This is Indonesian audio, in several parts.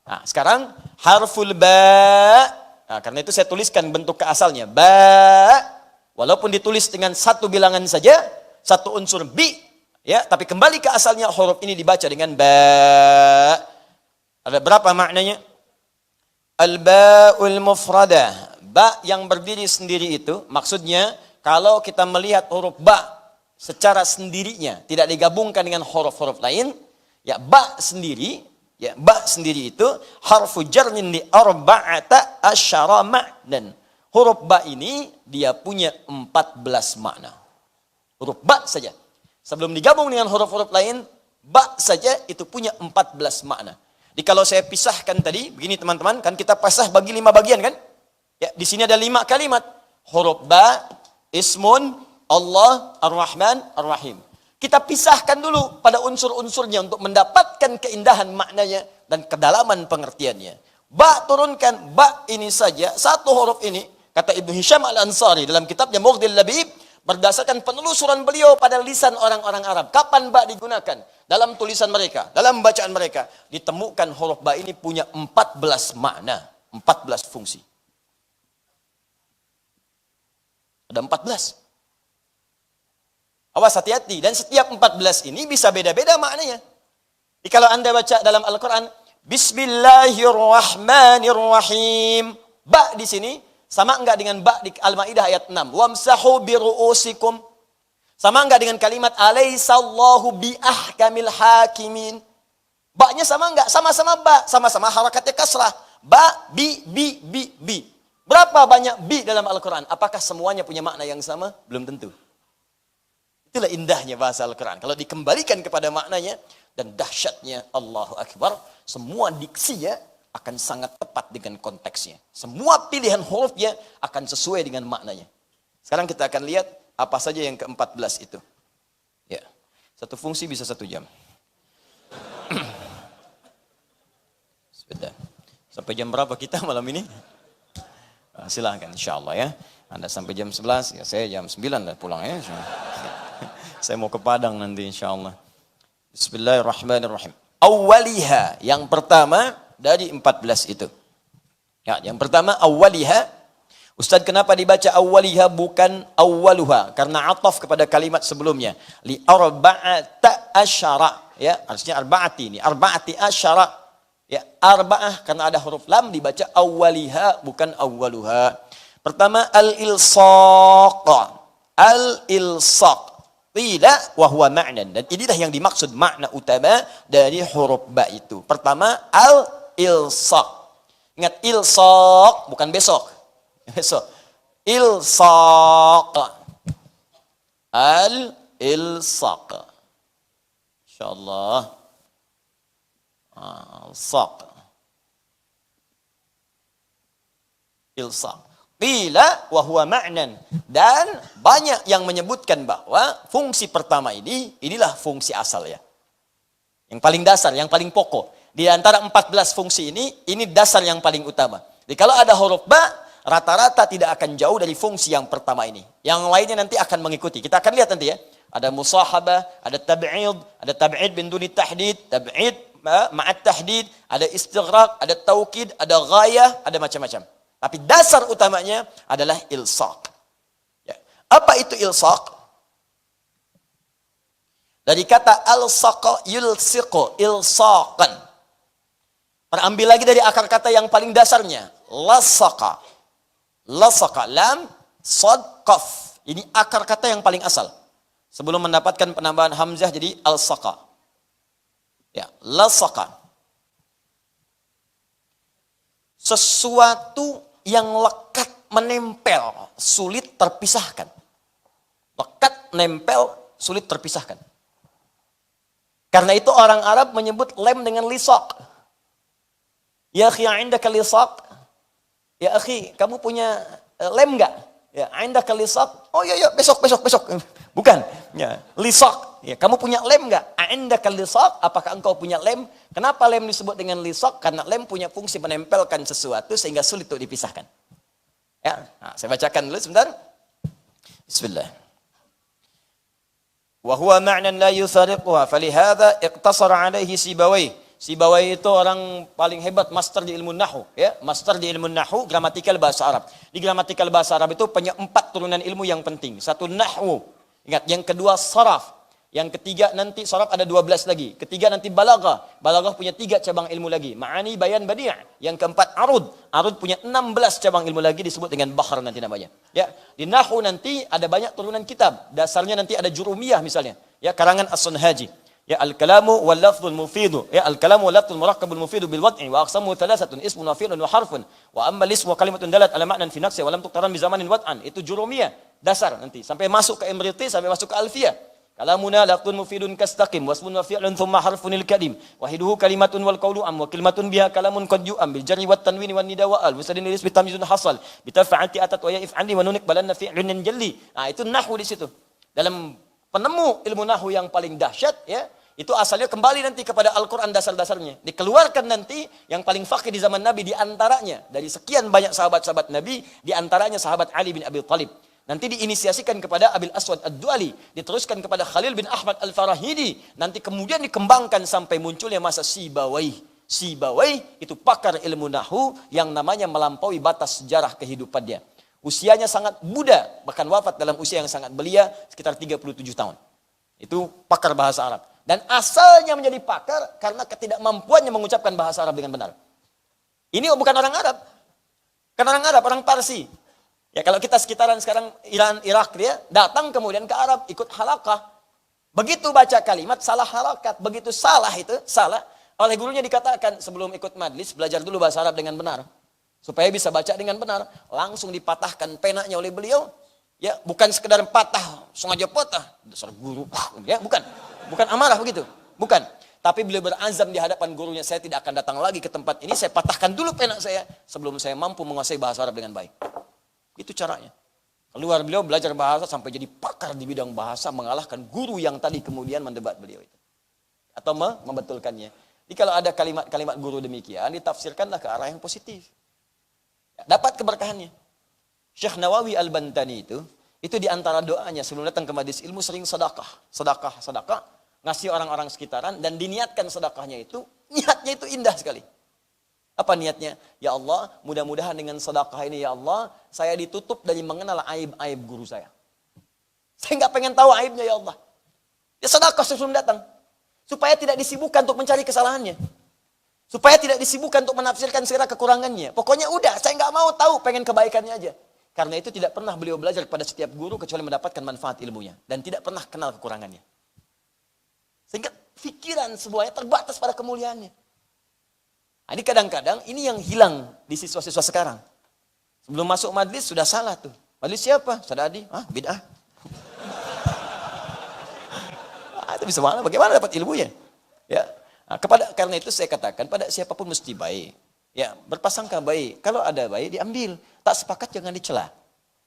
Nah, sekarang harful ba. Nah, karena itu saya tuliskan bentuk keasalnya. Ba. Walaupun ditulis dengan satu bilangan saja, satu unsur bi, ya, tapi kembali ke asalnya huruf ini dibaca dengan ba. Ada berapa maknanya? Al-ba'ul mufradah. Ba yang berdiri sendiri itu, maksudnya kalau kita melihat huruf ba secara sendirinya, tidak digabungkan dengan huruf-huruf lain, ya ba sendiri, ya ba sendiri itu harfu jarmin li arba'ata asyara ma'nan. Huruf ba ini dia punya 14 makna. Huruf ba saja. Sebelum digabung dengan huruf-huruf lain, ba saja itu punya 14 makna. Jadi kalau saya pisahkan tadi, begini teman-teman, kan kita pasah bagi 5 bagian kan? Ya, di sini ada 5 kalimat. Huruf ba, ismun, Allah, Ar-Rahman, Ar-Rahim. Kita pisahkan dulu pada unsur-unsurnya untuk mendapatkan keindahan maknanya dan kedalaman pengertiannya. Ba turunkan, ba ini saja, satu huruf ini, kata Ibnu Hisham Al-Ansari dalam kitabnya Mughdil Labib, berdasarkan penelusuran beliau pada lisan orang-orang Arab. Kapan ba digunakan? Dalam tulisan mereka, dalam bacaan mereka, ditemukan huruf ba ini punya 14 makna, 14 fungsi. Ada 14. Awas hati-hati, dan setiap 14 ini bisa beda-beda maknanya. Jadi kalau Anda baca dalam Al-Quran, Bismillahirrahmanirrahim. Ba di sini sama enggak dengan ba di Al-Maidah ayat 6? Wamsahu biru'usikum. Sama enggak dengan kalimat alaihissallahu biahkamil hakimin? Ba-nya sama enggak? Sama-sama ba, sama-sama harakatnya kasrah. Ba, bi. Berapa banyak bi dalam Al-Quran? Apakah semuanya punya makna yang sama? Belum tentu. Itulah indahnya bahasa Al-Quran. Kalau dikembalikan kepada maknanya dan dahsyatnya Allahu Akbar, semua diksinya akan sangat tepat dengan konteksnya. Semua pilihan hurufnya akan sesuai dengan maknanya. Sekarang kita akan lihat apa saja yang ke-14 itu. Ya, satu fungsi bisa 1 jam. Sudah. Sampai jam berapa kita malam ini? Silahkan insya Allah ya. Anda sampai jam 11, ya saya jam 9 lah pulang ya. Saya mau ke Padang nanti insya Allah. Bismillahirrahmanirrahim. Awwaliha, yang pertama dari 14 itu. Ya, yang pertama awwaliha. Ustaz, kenapa dibaca awwaliha bukan awwaluha? Karena ataf kepada kalimat sebelumnya. Li arba'ata asyara. Ya, harusnya arba'ati ini. Arba'ati asyara. Ya, arba'ah karena ada huruf lam dibaca awwaliha bukan awwaluha. Pertama al-ilsaq. Al-ilsaq. Qila wa huwa ma'nan, dan inilah yang dimaksud makna utama dari huruf ba itu. Pertama al-ilsaq. Ingat ilsaq bukan besok. Besok. Ilsaq. Al-ilsaq. Insyaallah. Al-saq. Ilsaq. Qila wa huwa ma'nan, dan banyak yang menyebutkan bahwa fungsi pertama inilah fungsi asal ya. Yang paling dasar, yang paling pokok. Di antara 14 fungsi ini dasar yang paling utama. Jadi kalau ada huruf ba, rata-rata tidak akan jauh dari fungsi yang pertama ini. Yang lainnya nanti akan mengikuti. Kita akan lihat nanti ya. Ada musahabah, ada tab'id bin duni tahdid, tab'id ma'at tahdid, ada istighraq, ada taukid, ada ghayah, ada macam-macam. Tapi dasar utamanya adalah ilsaq. Ya. Apa itu ilsaq? Dari kata alsaqa yulsiqu, ilsaqan. Terambil lagi dari akar kata yang paling dasarnya, lasaqa. Lasaqa, lam, sad, qaf. Ini akar kata yang paling asal. Sebelum mendapatkan penambahan hamzah jadi alsaqa. Ya, lasaqa. Sesuatu yang lekat menempel, sulit terpisahkan. Lekat, nempel, sulit terpisahkan. Karena itu orang Arab menyebut lem dengan lisaq. Ya akhi, indaka lisaq? Ya akhi, kamu punya lem enggak? Ya, indaka lisaq? Oh iya, besok. Bukan, ya, lisaq. Ya, kamu punya lem enggak? Indaka lisaq? Apakah engkau punya lem? Kenapa lem disebut dengan lisaq? Karena lem punya fungsi menempelkan sesuatu sehingga sulit untuk dipisahkan. Ya, nah, saya bacakan dulu sebentar. Bismillah. Wa huwa ma'nan la yusariquha falihadza iqtasara alaihi Sibawayh Sibawaihi itu orang paling hebat, master di ilmu nahwu, ya, master di ilmu nahwu, gramatikal bahasa Arab. Di gramatikal bahasa Arab itu punya 4 turunan ilmu yang penting. Satu nahwu, ingat, yang kedua saraf, yang ketiga nanti saraf ada 12 lagi. Ketiga nanti balaghah. Balaghah punya 3 cabang ilmu lagi. Ma'ani, bayan, badi'. Yang keempat arud. Arud punya 16 cabang ilmu lagi disebut dengan bahr nanti namanya. Ya, di nahwu nanti ada banyak turunan kitab. Dasarnya nanti ada jurumiyah misalnya. Ya, karangan As-Sunhaji. Ya, al-kalamu wal lafzul mufidu. Ya, al-kalamu wal lafzul murakkabul mufidu bil wad'i wa aqsamu thalathatun ismun wa fi'lun wa harfun. Wa amma al-ismu wa kalimatun dalat ala ma'nan fi nafsi wa lam tuqtaran bi zamanin wad'an. Itu jurumiyah. Dasar nanti sampai masuk ke Imriti, sampai masuk ke Alfiyah. Kalamuna lafzun mufidun kastaqim wasmun wa fi'lun thumma harfunil kadim wahiduhu kalimatun wal qawlu am wa kalimatun biha kalamun qad yu'am bil jarri wat tanwini wan nida wa al musadin ilis bitamyizun hasal bitafa'ati atat wa ya'if 'ali wa nunik balanna fi'lun jalli. Nah, itu nahwu di situ. Dalam penemu ilmu nahwu yang paling dahsyat, ya, itu asalnya kembali nanti kepada Al-Qur'an, dasar-dasarnya. Dikeluarkan nanti yang paling faqih di zaman Nabi, di antaranya dari sekian banyak sahabat-sahabat Nabi, di antaranya sahabat Ali bin Abi Thalib. Nanti diinisiasikan kepada Abil Aswad Ad-Duali, diteruskan kepada Khalil bin Ahmad Al-Farahidi, nanti kemudian dikembangkan sampai munculnya masa Sibawaihi. Sibawaihi itu pakar ilmu nahwu yang namanya melampaui batas sejarah kehidupannya. Usianya sangat muda, bahkan wafat dalam usia yang sangat belia, sekitar 37 tahun. Itu pakar bahasa Arab. Dan asalnya menjadi pakar karena ketidakmampuannya mengucapkan bahasa Arab dengan benar. Ini bukan orang Arab. Kan orang Arab, orang Parsi. Ya, kalau kita sekitaran sekarang Iran, Irak, dia datang kemudian ke Arab, ikut halakah. Begitu baca kalimat, salah harakat. Begitu salah itu, salah. Oleh gurunya dikatakan, sebelum ikut majlis, belajar dulu bahasa Arab dengan benar. Supaya bisa baca dengan benar. Langsung dipatahkan penanya oleh beliau. Ya, bukan sekedar patah, sengaja patah. Dasar guru. Ya, bukan. Bukan amarah begitu. Bukan. Tapi beliau berazam di hadapan gurunya, saya tidak akan datang lagi ke tempat ini, saya patahkan dulu pena saya sebelum saya mampu menguasai bahasa Arab dengan baik. Itu caranya. Keluar beliau belajar bahasa sampai jadi pakar di bidang bahasa, mengalahkan guru yang tadi kemudian mendebat beliau itu. Atau membetulkannya. Jadi kalau ada kalimat-kalimat guru demikian, ditafsirkanlah ke arah yang positif. Dapat keberkahannya. Syekh Nawawi Al-Bantani itu di antara doanya sebelum datang ke majelis ilmu sering sedekah. Sedekah, ngasih orang-orang sekitaran, dan diniatkan sedekahnya itu, niatnya itu indah sekali. Apa niatnya? Ya Allah, mudah-mudahan dengan sedekah ini, ya Allah, saya ditutup dari mengenal aib-aib guru saya. Saya nggak pengen tahu aibnya, ya Allah. Ya sedekah sebelum datang. Supaya tidak disibukkan untuk mencari kesalahannya. Supaya tidak disibukkan untuk menafsirkan segala kekurangannya. Pokoknya udah, saya nggak mau tahu, pengen kebaikannya aja. Karena itu tidak pernah beliau belajar pada setiap guru kecuali mendapatkan manfaat ilmunya. Dan tidak pernah kenal kekurangannya. Sehingga pikiran semuanya terbatas pada kemuliaannya. Nah, ini kadang-kadang ini yang hilang di siswa-siswa sekarang. Sebelum masuk majlis sudah salah tuh. Majlis siapa? Ustaz Adi? Bid'ah. Itu bisa mana? Bagaimana dapat ilmunya? Ya. Nah, karena itu saya katakan pada siapapun mesti baik. Ya, berprasangka baik. Kalau ada baik diambil, tak sepakat jangan dicela.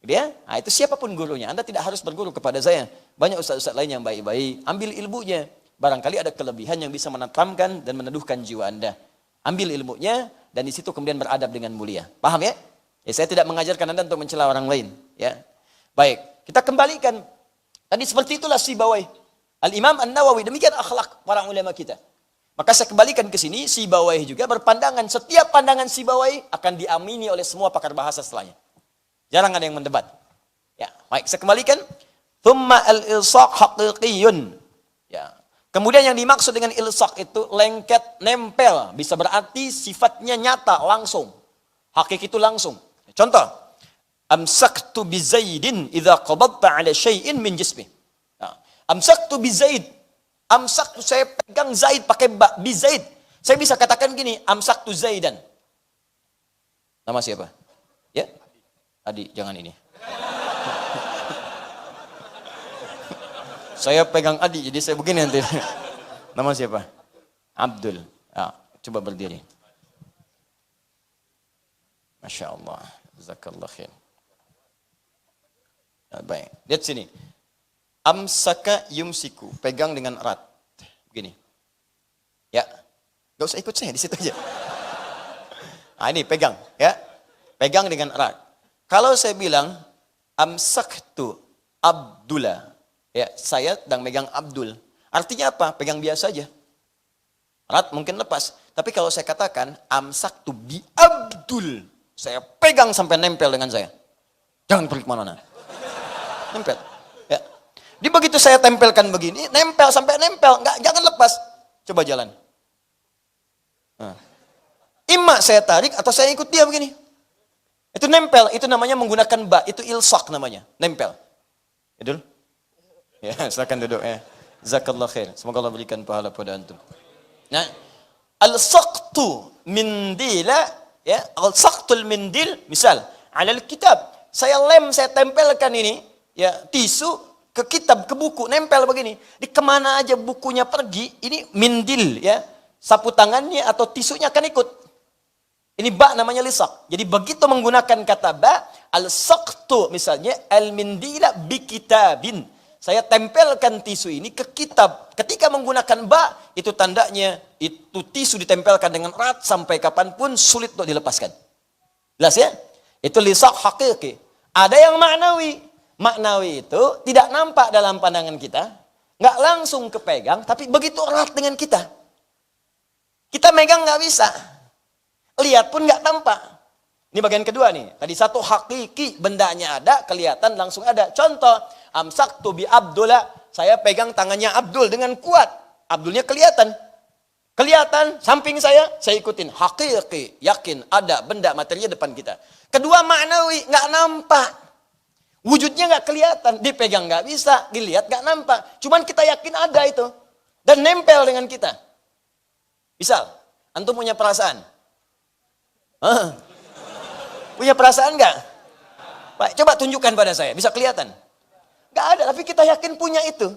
Ya? Nah, itu siapapun gurunya. Anda tidak harus berguru kepada saya. Banyak ustaz-ustaz lain yang baik-baik. Ambil ilmunya. Barangkali ada kelebihan yang bisa menentamkan dan meneduhkan jiwa Anda. Ambil ilmunya dan di situ kemudian beradab dengan mulia. Paham ya? Ya, saya tidak mengajarkan Anda untuk mencela orang lain, ya. Baik, kita kembalikan. Tadi seperti itulah Sibawaihi. Al-Imam An-Nawawi, demikian akhlak para ulama kita. Maka saya kembalikan ke sini, Sibawaihi juga berpandangan, setiap pandangan Sibawaihi akan diamini oleh semua pakar bahasa setelahnya. Jarang ada yang mendebat. Ya, baik, saya kembalikan. Thumma al-ilsaq haqiqiyun. Ya. Kemudian yang dimaksud dengan ilsaq itu lengket, nempel. Bisa berarti sifatnya nyata, langsung. Hakik itu langsung. Contoh. Amsaktu bi Zaidin idza qabadta ala syai'in min jismi. Amsaktu bi Zaid. Amsaktu, saya pegang Zaid pakai bi Zaid. Saya bisa katakan gini, amsaktu Zaidan. Nama siapa? Ya? Adi, jangan ini. Saya pegang Adi, jadi saya begini nanti. Nama siapa? Abdul. Coba berdiri. Masya Allah. Jazakallah khair. Baik, lihat sini. Amsaka yumsiku. Pegang dengan erat. Begini. Ya. Gak usah ikut saya, di situ aja. Ini pegang. Ya. Pegang dengan erat. Kalau saya bilang, amsaktu Abdullah. Ya, saya sedang megang Abdul. Artinya apa? Pegang biasa aja. erat mungkin lepas. Tapi kalau saya katakan, amsak tu bi Abdul. Saya pegang sampai nempel dengan saya. Jangan pergi kemana-mana. Nempel. Ya. Di begitu saya tempelkan begini, nempel sampai nempel. Jangan lepas. Coba jalan. Nah. Imma saya tarik atau saya ikut dia begini. Itu nempel, itu namanya menggunakan ba, itu ilsak namanya, nempel. Idul? Ya, silakan duduk ya. Jazakallah khair. Semoga Allah berikan pahala pada antum. Nah, al-saqtu mindila, ya, al-saqtul mindil, misal, alal kitab. Saya tempelkan ini, ya, tisu ke kitab, ke buku, nempel begini. Di kemana aja bukunya pergi, ini mindil, ya. Sapu tangannya atau tisunya akan ikut. Ini ba namanya lisak. Jadi begitu menggunakan kata ba, al-saqtu misalnya al-mindila bi kitabin. Saya tempelkan tisu ini ke kitab. Ketika menggunakan ba, itu tandanya itu tisu ditempelkan dengan erat sampai kapanpun sulit untuk dilepaskan. Jelas ya? Itu lisak hakiki. Ada yang maknawi. Maknawi itu tidak nampak dalam pandangan kita, nggak langsung kepegang, tapi begitu erat dengan kita. Kita megang nggak bisa. Lihat pun nggak tampak. Ini bagian kedua nih. Tadi satu hakiki, bendanya ada, kelihatan langsung ada. Contoh, amsaktu bi Abdullah. Saya pegang tangannya Abdul dengan kuat. Abdulnya kelihatan. Kelihatan, samping saya ikutin. Hakiki, yakin, ada benda materinya depan kita. Kedua maknawi, nggak nampak. Wujudnya nggak kelihatan. Dipegang nggak bisa, dilihat nggak nampak. Cuman kita yakin ada itu. Dan nempel dengan kita. Misal, antum punya perasaan. Punya perasaan nggak? Baik, coba tunjukkan pada saya, bisa kelihatan? Nggak ada, tapi kita yakin punya itu.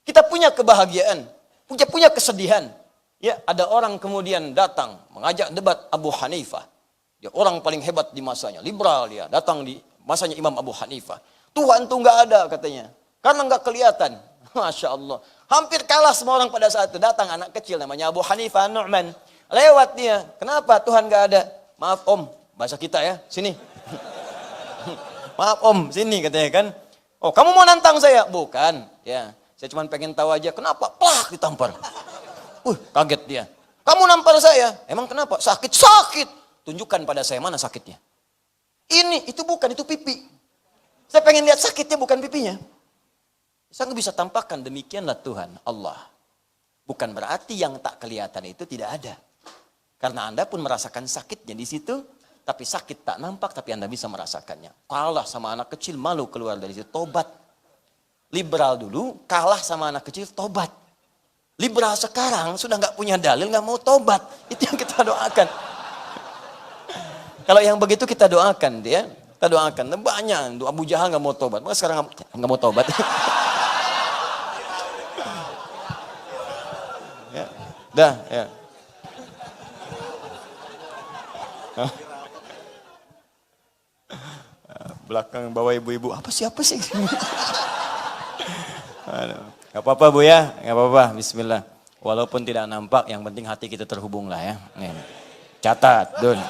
Kita punya kebahagiaan, punya kesedihan. Ya, ada orang kemudian datang mengajak debat Abu Hanifah. Dia orang paling hebat di masanya, liberal dia, datang di masanya Imam Abu Hanifah. Tuhan tuh nggak ada katanya, karena nggak kelihatan. Masya Allah, hampir kalah semua orang pada saat itu. Datang anak kecil namanya Abu Hanifah Nu'man, lewat dia. Kenapa Tuhan nggak ada? Maaf om, bahasa kita ya, sini. Maaf om, sini katanya kan. Oh kamu mau nantang saya? Bukan, ya. Saya cuma pengen tahu aja kenapa plak ditampar. Kaget dia. Kamu nampar saya? Emang kenapa? Sakit, sakit. Tunjukkan pada saya mana sakitnya. Ini, itu bukan, itu pipi. Saya pengen lihat sakitnya bukan pipinya. Saya nggak bisa tampakkan, demikianlah Tuhan, Allah. Bukan berarti yang tak kelihatan itu tidak ada. Karena Anda pun merasakan sakitnya di situ, tapi sakit tak nampak, tapi Anda bisa merasakannya. Kalah sama anak kecil, malu keluar dari situ, tobat. Liberal dulu, kalah sama anak kecil, tobat. Liberal sekarang sudah nggak punya dalil, nggak mau tobat. Itu yang kita doakan. Kalau yang begitu kita doakan dia, kita doakan. Banyak, Abu Jahal nggak mau tobat, maka sekarang nggak mau tobat. Ya, dah, ya. Belakang bawa ibu-ibu, apa sih? Gak apa-apa Bu ya, gak apa-apa, bismillah. Walaupun tidak nampak, yang penting hati kita terhubung lah ya. Nih. Catat, Dun.